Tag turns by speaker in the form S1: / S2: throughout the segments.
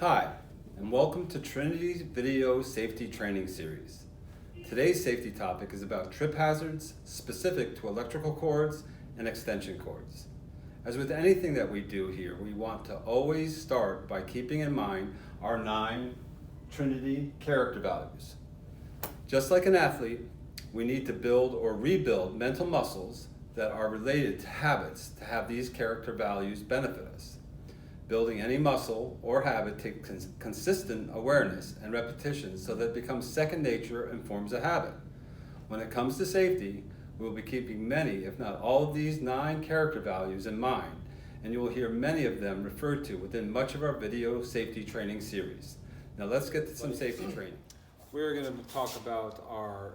S1: Hi, and welcome to Trinity's Video Safety Training Series. Today's safety topic is about trip hazards specific to electrical cords and extension cords. As with anything that we do here, we want to always start by keeping in mind our 9 Trinity character values. Just like an athlete, we need to build or rebuild mental muscles that are related to habits to have these character values benefit us. Building any muscle or habit takes consistent awareness and repetition so that it becomes second nature and forms a habit. When it comes to safety, we will be keeping many, if not all of these 9 character values in mind, and you will hear many of them referred to within much of our video safety training series. Now let's get to some safety training. We're going to talk about our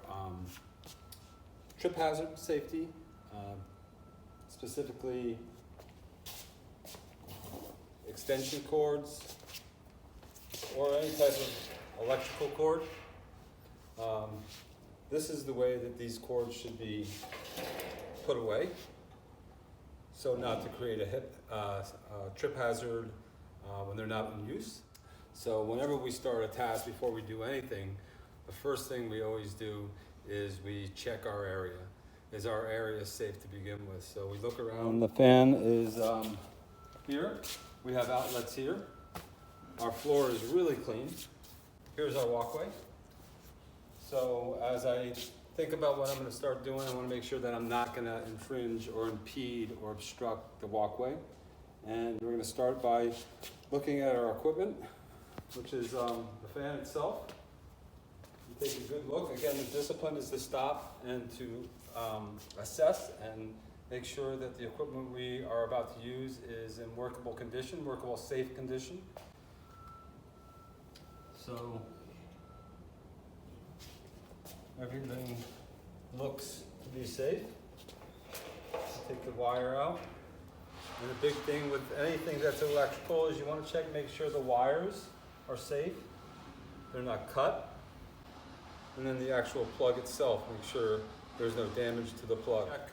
S1: trip hazard safety, specifically extension cords or any type of electrical cord. This is the way that these cords should be put away, so not to create a trip hazard when they're not in use. So whenever we start a task, before we do anything, the first thing we always do is we check our area. Is our area safe to begin with? So we look around. The fan is here. We have outlets here. Our floor is really clean. Here's our walkway. So as I think about what I'm going to start doing, I want to make sure that I'm not going to infringe or impede or obstruct the walkway. And we're going to start by looking at our equipment, which is the fan itself. You take a good look. Again, the discipline is to stop and to assess and make sure that the equipment we are about to use is in workable condition, workable safe condition. So everything looks to be safe. Take the wire out. And the big thing with anything that's electrical is you want to check, make sure the wires are safe, they're not cut. And then the actual plug itself, make sure there's no damage to the plug. Check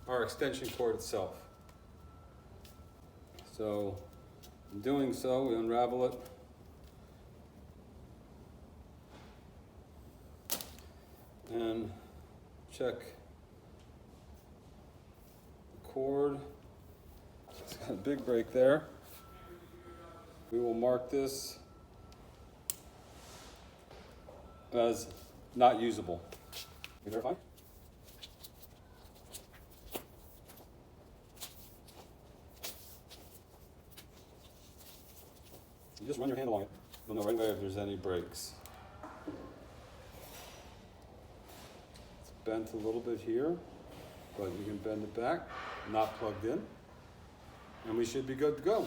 S1: our extension cord itself. So in doing so, we unravel it. And check the cord. It's got a big break there. We will mark this as not usable. You verify? You just run your hand along it. You'll know right away if there's any breaks. It's bent a little bit here, but you can bend it back, not plugged in, and we should be good to go.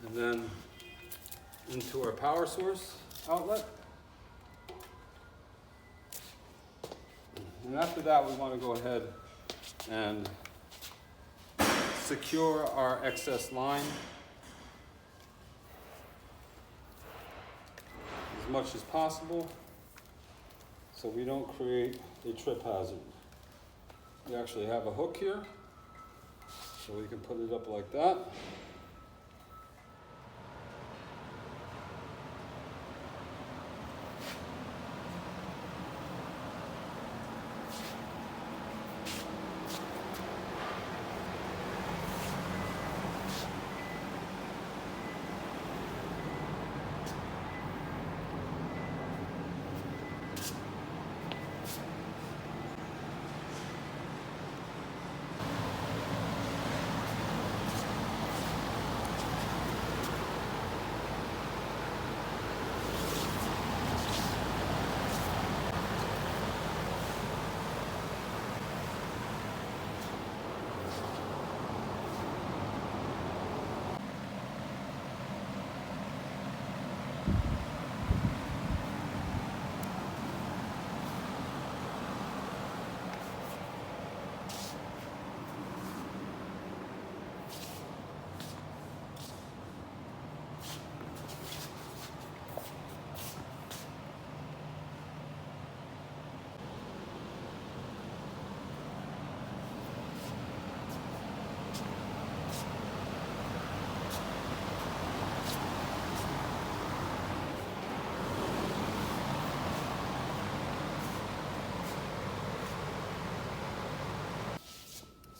S1: And then into our power source outlet. And after that, we want to go ahead and secure our excess line as much as possible so we don't create a trip hazard. We actually have a hook here, so we can put it up like that.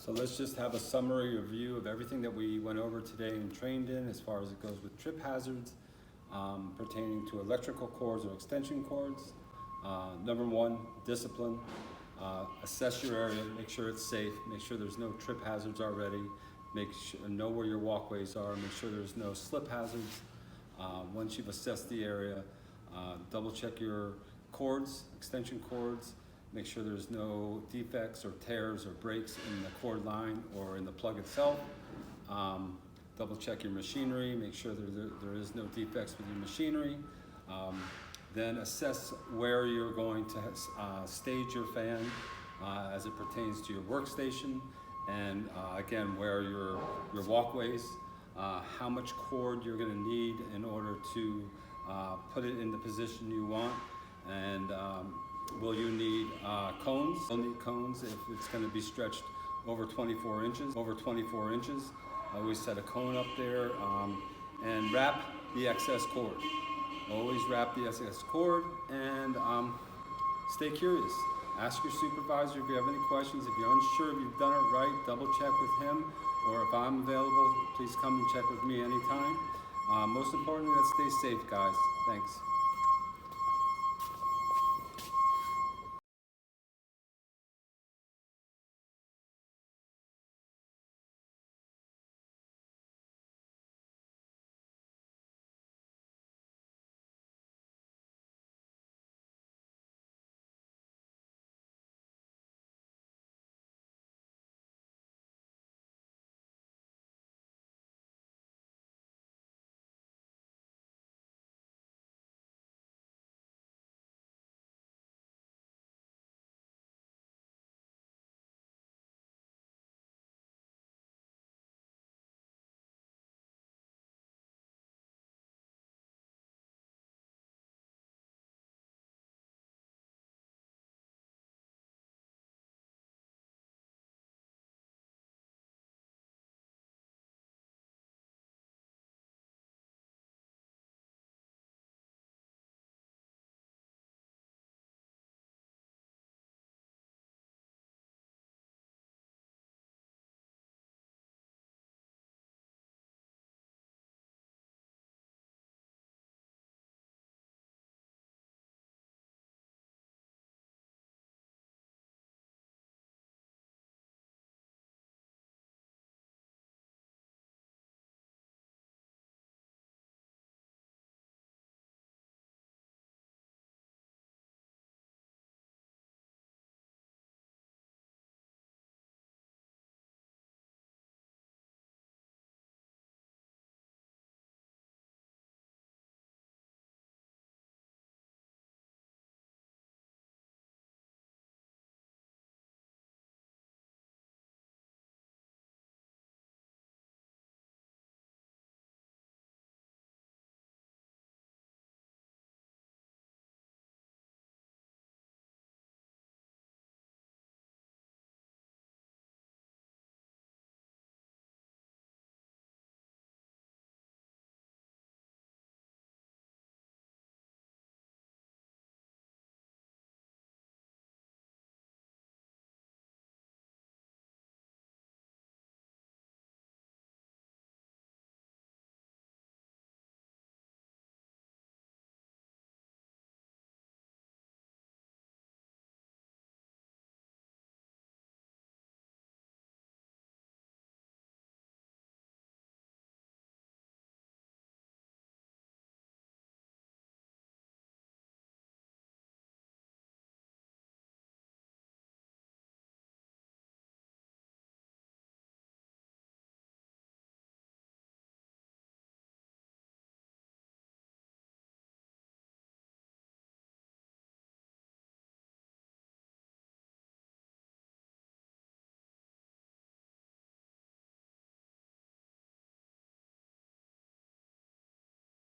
S1: So let's just have a summary review of everything that we went over today and trained in as far as it goes with trip hazards pertaining to electrical cords or extension cords. Number one, discipline. Assess your area, make sure it's safe, make sure there's no trip hazards already, know where your walkways are, make sure there's no slip hazards. Once you've assessed the area, double check your cords, extension cords, make sure there's no defects or tears or breaks in the cord line or in the plug itself. Double check your machinery, make sure there is no defects with your machinery. Then assess where you're going to stage your fan as it pertains to your workstation, and again, where your walkways, how much cord you're going to need in order to put it in the position you want, and will you need cones? You'll need cones if it's going to be stretched over 24 inches. Always set a cone up there, and wrap the excess cord. Always wrap the excess cord, and stay curious. Ask your supervisor if you have any questions. If you're unsure if you've done it right, double check with him, or if I'm available, please come and check with me anytime. Most importantly, let's stay safe, guys. Thanks.